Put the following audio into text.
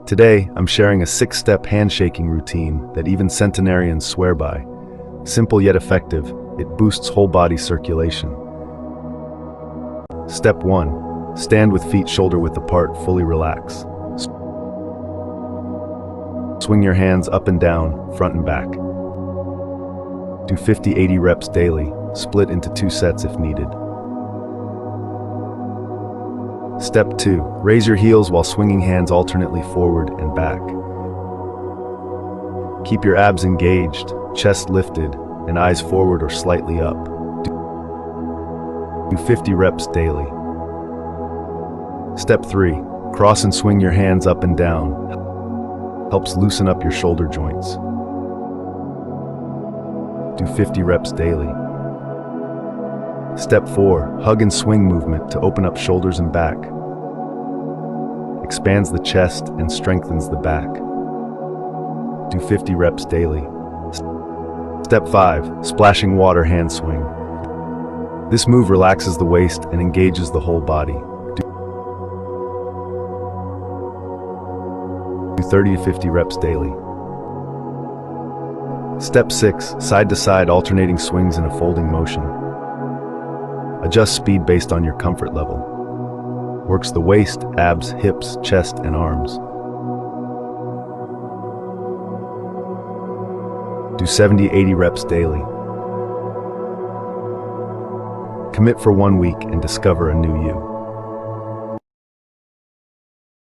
Today, I'm sharing a 6-step handshaking routine that even centenarians swear by. Simple yet effective, it boosts whole body circulation. Step 1. Stand with feet shoulder-width apart, fully relax. Swing your hands up and down, front and back. Do 50-80 reps daily, split into 2 sets if needed. Step 2. Raise your heels while swinging hands alternately forward and back. Keep your abs engaged, chest lifted, and eyes forward or slightly up. Do 50 reps daily. Step 3. Cross and swing your hands up and down. Helps loosen up your shoulder joints. Do 50 reps daily. Step 4. Hug and swing movement to open up shoulders and back. Expands the chest and strengthens the back. Do 50 reps daily. Step 5. Splashing water hand swing. This move relaxes the waist and engages the whole body. Do 30 to 50 reps daily. Step 6. Side to side alternating swings in a folding motion. Adjust speed based on your comfort level. Works the waist, abs, hips, chest, and arms. Do 70-80 reps daily. Commit for 1 week and discover a new you.